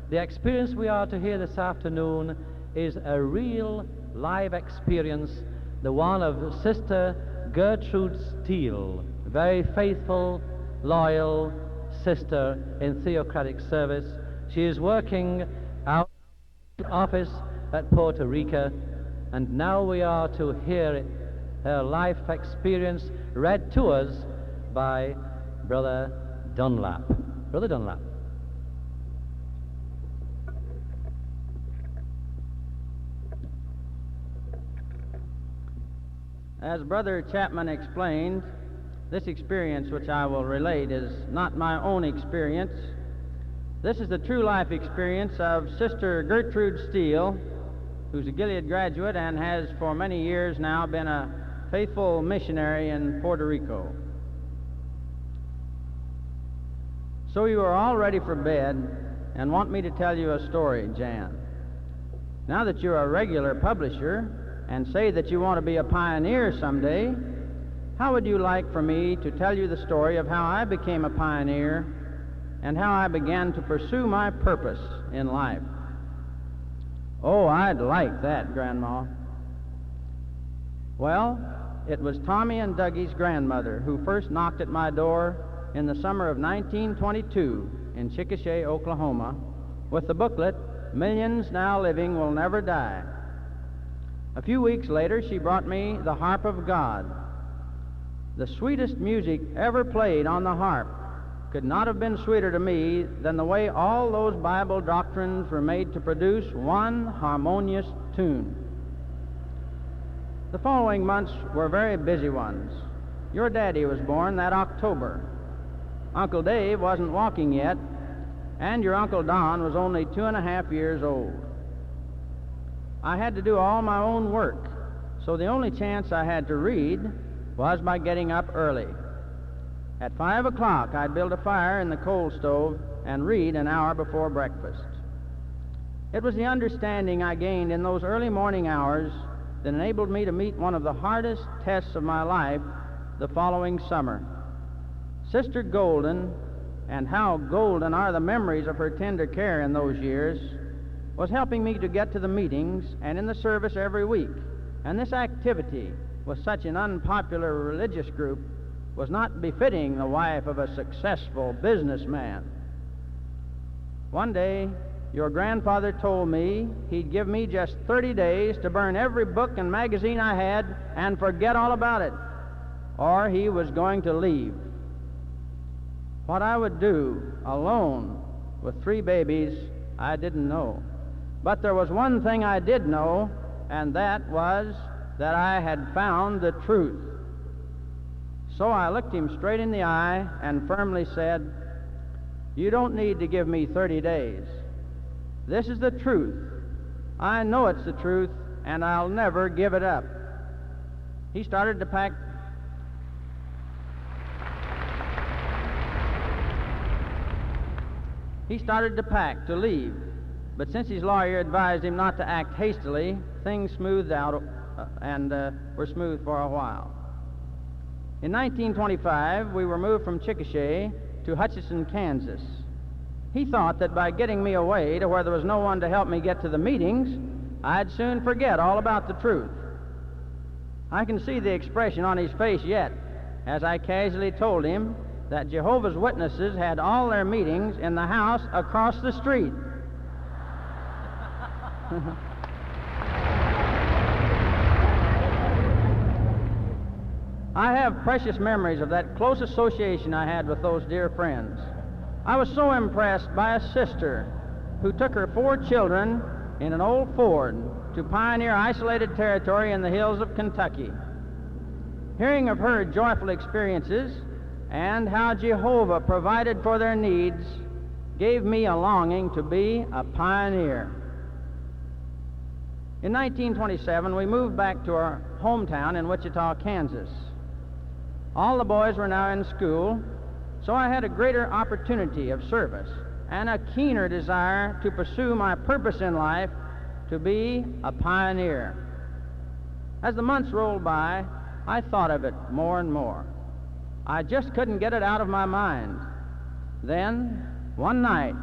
The experience we are to hear this afternoon is a real live experience, the one of Sister Gertrude Steele, a very faithful, loyal sister in theocratic service. She is working out of office at Puerto Rico, and now we are to hear her life experience read to us by Brother Dunlap. Brother Dunlap. As Brother Chapman explained, this experience which I will relate is not my own experience. This is the true life experience of Sister Gertrude Steele, who's a Gilead graduate and has for many years now been a faithful missionary in Puerto Rico. So you are all ready for bed and want me to tell you a story, Jan. Now that you're a regular publisher and say that you want to be a pioneer someday, how would you like for me to tell you the story of how I became a pioneer and how I began to pursue my purpose in life? Oh, I'd like that, Grandma. Well, it was Tommy and Dougie's grandmother who first knocked at my door in the summer of 1922 in Chickasha, Oklahoma, with the booklet, "Millions Now Living Will Never Die." A few weeks later, she brought me the Harp of God. The sweetest music ever played on the harp could not have been sweeter to me than the way all those Bible doctrines were made to produce one harmonious tune. The following months were very busy ones. Your daddy was born that October. Uncle Dave wasn't walking yet, and your Uncle Don was only 2.5 years old. I had to do all my own work, so the only chance I had to read was by getting up early. At 5 o'clock, I'd build a fire in the coal stove and read an hour before breakfast. It was the understanding I gained in those early morning hours that enabled me to meet one of the hardest tests of my life the following summer. Sister Golden, and how golden are the memories of her tender care in those years, was helping me to get to the meetings and in the service every week. And this activity with such an unpopular religious group was not befitting the wife of a successful businessman. One day, your grandfather told me he'd give me just 30 days to burn every book and magazine I had and forget all about it, or he was going to leave. What I would do alone with 3 babies, I didn't know. But there was one thing I did know, and that was that I had found the truth. So I looked him straight in the eye and firmly said, "You don't need to give me 30 days. This is the truth. I know it's the truth, and I'll never give it up." He started to pack to leave. But since his lawyer advised him not to act hastily, things smoothed out and were smooth for a while. In 1925, we were moved from Chickasha to Hutchinson, Kansas. He thought that by getting me away to where there was no one to help me get to the meetings, I'd soon forget all about the truth. I can see the expression on his face yet, as I casually told him that Jehovah's Witnesses had all their meetings in the house across the street. I have precious memories of that close association I had with those dear friends. I was so impressed by a sister who took her 4 children in an old Ford to pioneer isolated territory in the hills of Kentucky. Hearing of her joyful experiences and how Jehovah provided for their needs gave me a longing to be a pioneer. In 1927, we moved back to our hometown in Wichita, Kansas. All the boys were now in school, so I had a greater opportunity of service and a keener desire to pursue my purpose in life, to be a pioneer. As the months rolled by, I thought of it more and more. I just couldn't get it out of my mind. Then, one night,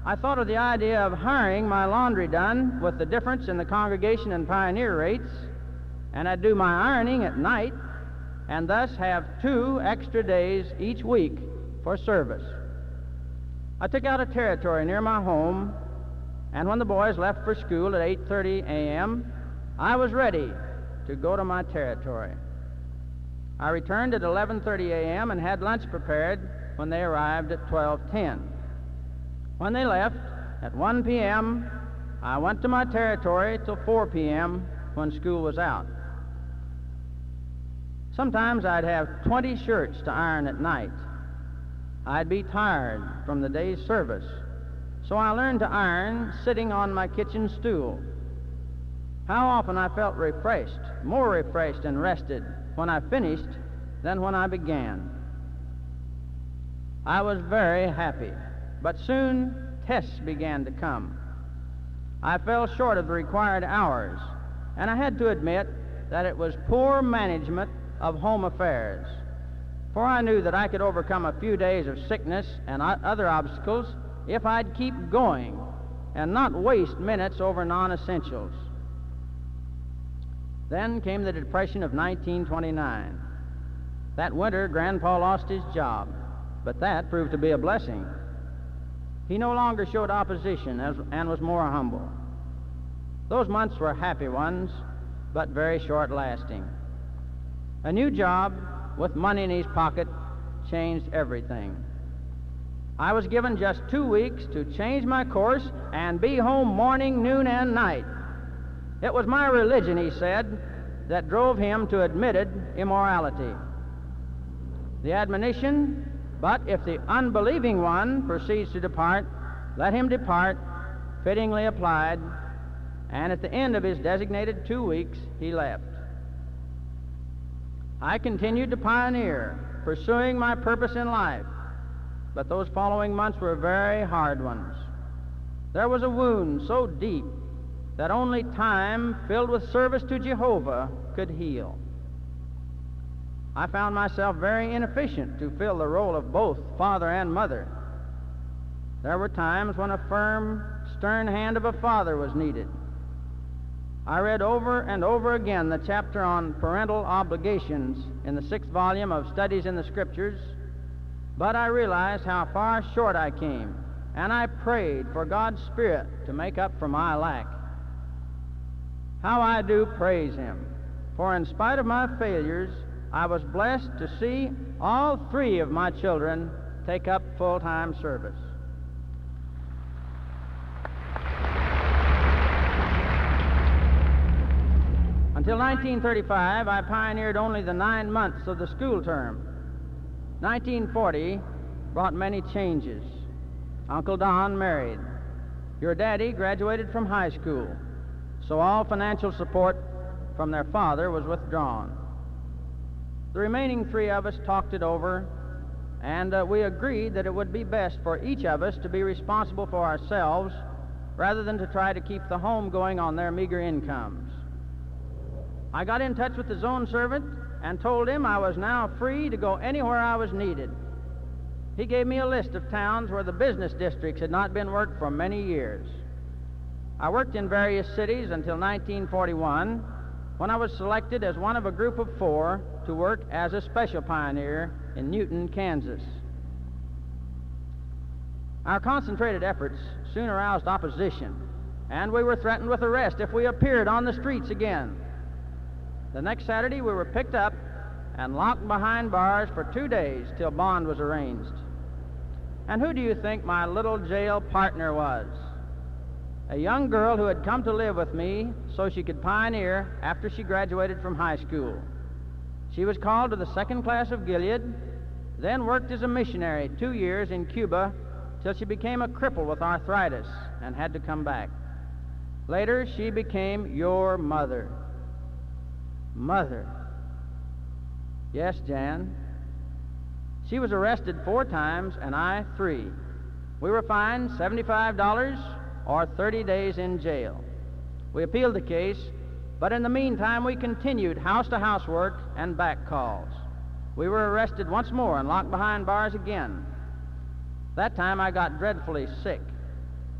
I thought of the idea of hiring my laundry done with the difference in the congregation and pioneer rates, and I'd do my ironing at night and thus have 2 extra days each week for service. I took out a territory near my home, and when the boys left for school at 8:30 a.m., I was ready to go to my territory. I returned at 11:30 a.m. and had lunch prepared when they arrived at 12:10. When they left at 1 p.m., I went to my territory till 4 p.m. when school was out. Sometimes I'd have 20 shirts to iron at night. I'd be tired from the day's service, so I learned to iron sitting on my kitchen stool. How often I felt refreshed, more refreshed and rested when I finished than when I began. I was very happy, but soon tests began to come. I fell short of the required hours, and I had to admit that it was poor management of home affairs, for I knew that I could overcome a few days of sickness and other obstacles if I'd keep going and not waste minutes over non-essentials. Then came the Depression of 1929. That winter, Grandpa lost his job, but that proved to be a blessing. He no longer showed opposition and was more humble. Those months were happy ones, but very short-lasting. A new job with money in his pocket changed everything. I was given just 2 weeks to change my course and be home morning, noon, and night. It was my religion, he said, that drove him to admitted immorality. The admonition, "But if the unbelieving one proceeds to depart, let him depart," fittingly applied, and at the end of his designated 2 weeks, he left. I continued to pioneer, pursuing my purpose in life, but those following months were very hard ones. There was a wound so deep that only time filled with service to Jehovah could heal. I found myself very inefficient to fill the role of both father and mother. There were times when a firm, stern hand of a father was needed. I read over and over again the chapter on parental obligations in the 6th volume of Studies in the Scriptures, but I realized how far short I came, and I prayed for God's Spirit to make up for my lack. How I do praise Him, for in spite of my failures, I was blessed to see all 3 of my children take up full-time service. Until 1935, I pioneered only the 9 months of the school term. 1940 brought many changes. Uncle Don married. Your daddy graduated from high school, so all financial support from their father was withdrawn. The remaining 3 of us talked it over, and we agreed that it would be best for each of us to be responsible for ourselves rather than to try to keep the home going on their meager incomes. I got in touch with the zone servant and told him I was now free to go anywhere I was needed. He gave me a list of towns where the business districts had not been worked for many years. I worked in various cities until 1941, when I was selected as one of a group of 4 to work as a special pioneer in Newton, Kansas. Our concentrated efforts soon aroused opposition, and we were threatened with arrest if we appeared on the streets again. The next Saturday, we were picked up and locked behind bars for 2 days till bond was arranged. And who do you think my little jail partner was? A young girl who had come to live with me so she could pioneer after she graduated from high school. She was called to the 2nd class of Gilead, then worked as a missionary 2 years in Cuba till she became a cripple with arthritis and had to come back. Later, she became your mother. Mother. Yes, Jan. She was arrested 4 times and I 3. We were fined $75 or 30 days in jail. We appealed the case, but in the meantime we continued house-to-house work and back calls. We were arrested once more and locked behind bars again. That time I got dreadfully sick.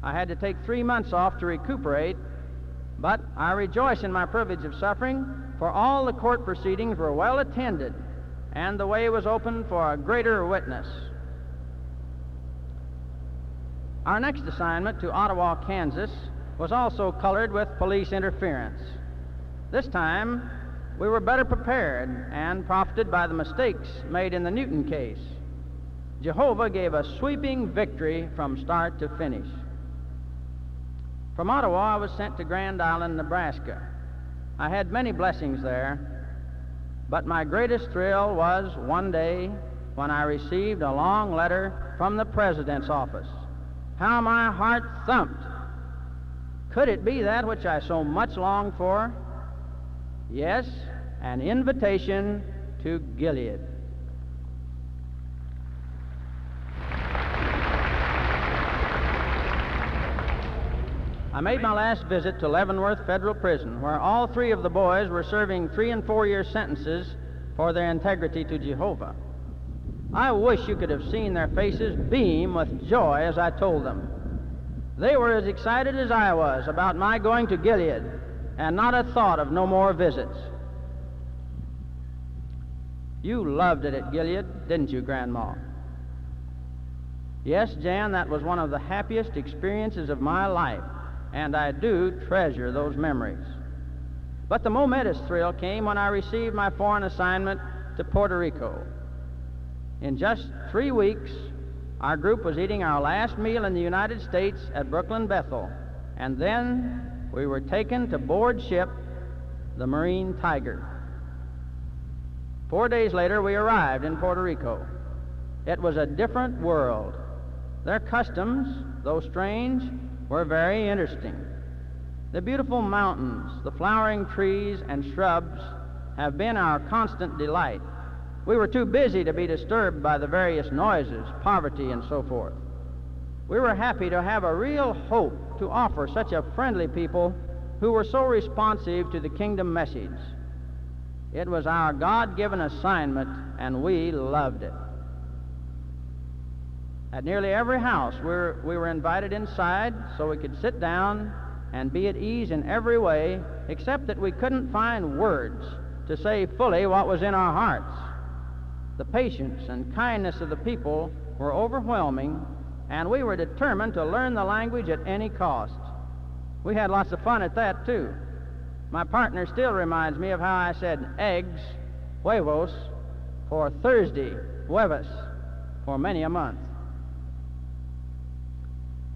I had to take 3 months off to recuperate, but I rejoice in my privilege of suffering, for all the court proceedings were well attended, and the way was open for a greater witness. Our next assignment to Ottawa, Kansas, was also colored with police interference. This time, we were better prepared and profited by the mistakes made in the Newton case. Jehovah gave a sweeping victory from start to finish. From Ottawa, I was sent to Grand Island, Nebraska. I had many blessings there, but my greatest thrill was one day when I received a long letter from the President's office. How my heart thumped! Could it be that which I so much longed for? Yes, an invitation to Gilead. I made my last visit to Leavenworth Federal Prison, where all 3 of the boys were serving 3- and 4-year sentences for their integrity to Jehovah. I wish you could have seen their faces beam with joy as I told them. They were as excited as I was about my going to Gilead, and not a thought of no more visits. You loved it at Gilead, didn't you, Grandma? Yes, Jan, that was one of the happiest experiences of my life, and I do treasure those memories. But the momentous thrill came when I received my foreign assignment to Puerto Rico. In just 3 weeks, our group was eating our last meal in the United States at Brooklyn Bethel, and then we were taken to board ship, the Marine Tiger. 4 days later, we arrived in Puerto Rico. It was a different world. Their customs, though strange, were very interesting. The beautiful mountains, the flowering trees and shrubs have been our constant delight. We were too busy to be disturbed by the various noises, poverty, and so forth. We were happy to have a real hope to offer such a friendly people who were so responsive to the kingdom message. It was our God-given assignment, and we loved it. At nearly every house, we were invited inside so we could sit down and be at ease in every way, except that we couldn't find words to say fully what was in our hearts. The patience and kindness of the people were overwhelming, and we were determined to learn the language at any cost. We had lots of fun at that, too. My partner still reminds me of how I said eggs, huevos, for Thursday, huevos, for many a month.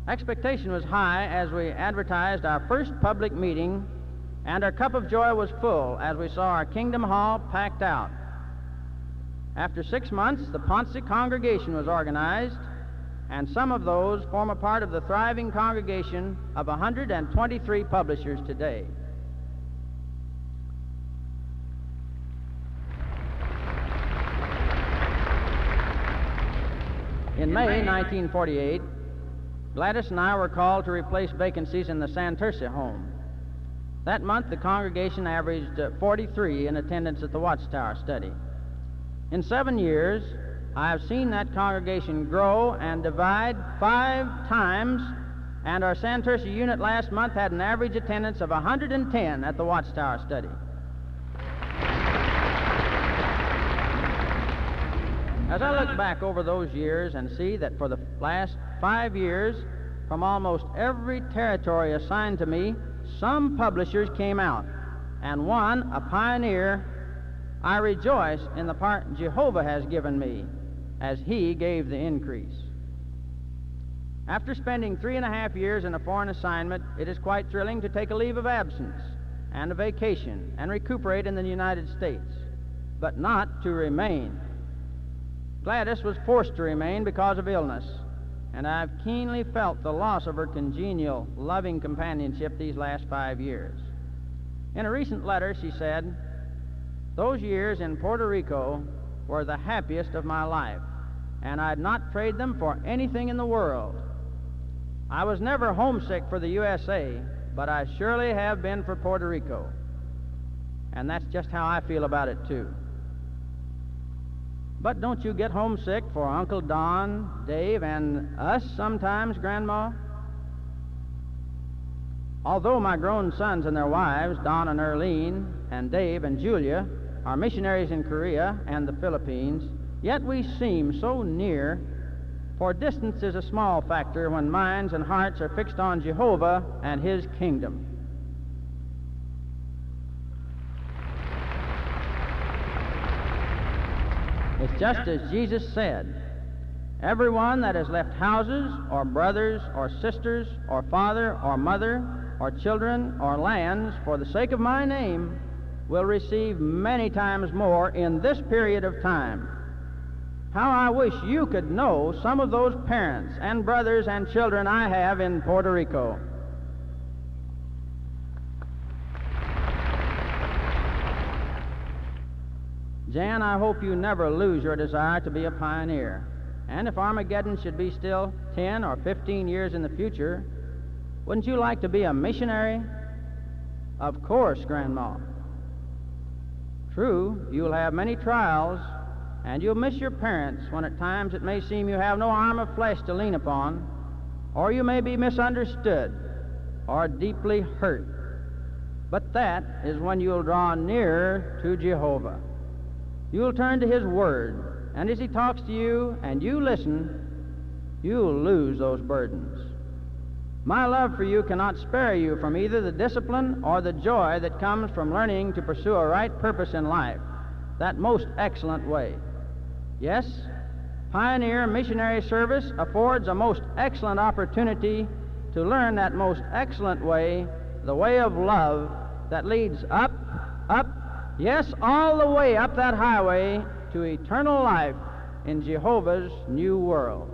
Expectation was high as we advertised our first public meeting, and our cup of joy was full as we saw our Kingdom Hall packed out. After 6 months, the Ponce congregation was organized, and some of those form a part of the thriving congregation of 123 publishers today. In May 1948, Gladys and I were called to replace vacancies in the Santurce home. That month, the congregation averaged 43 in attendance at the Watchtower study. In 7 years, I have seen that congregation grow and divide 5 times, and our Santurce unit last month had an average attendance of 110 at the Watchtower study. As I look back over those years and see that for the last 5 years, from almost every territory assigned to me, some publishers came out, and one, a pioneer, I rejoice in the part Jehovah has given me, as he gave the increase. After spending 3.5 years in a foreign assignment, it is quite thrilling to take a leave of absence and a vacation and recuperate in the United States, but not to remain. Gladys was forced to remain because of illness, and I've keenly felt the loss of her congenial, loving companionship these last 5 years. In a recent letter, she said, "Those years in Puerto Rico were the happiest of my life, and I'd not trade them for anything in the world. I was never homesick for the USA, but I surely have been for Puerto Rico." And that's just how I feel about it, too. But don't you get homesick for Uncle Don, Dave, and us sometimes, Grandma? Although my grown sons and their wives, Don and Earlene, and Dave and Julia, are missionaries in Korea and the Philippines, yet we seem so near, for distance is a small factor when minds and hearts are fixed on Jehovah and His kingdom. It's just as Jesus said, everyone that has left houses or brothers or sisters or father or mother or children or lands for the sake of my name will receive many times more in this period of time. How I wish you could know some of those parents and brothers and children I have in Puerto Rico. Jan, I hope you never lose your desire to be a pioneer. And if Armageddon should be still 10 or 15 years in the future, wouldn't you like to be a missionary? Of course, Grandma. True, you'll have many trials, and you'll miss your parents when at times it may seem you have no arm of flesh to lean upon, or you may be misunderstood or deeply hurt. But that is when you'll draw nearer to Jehovah. You'll turn to His Word, and as He talks to you and you listen, you'll lose those burdens. My love for you cannot spare you from either the discipline or the joy that comes from learning to pursue a right purpose in life, that most excellent way. Yes, pioneer missionary service affords a most excellent opportunity to learn that most excellent way, the way of love that leads up, yes, all the way up that highway to eternal life in Jehovah's new world.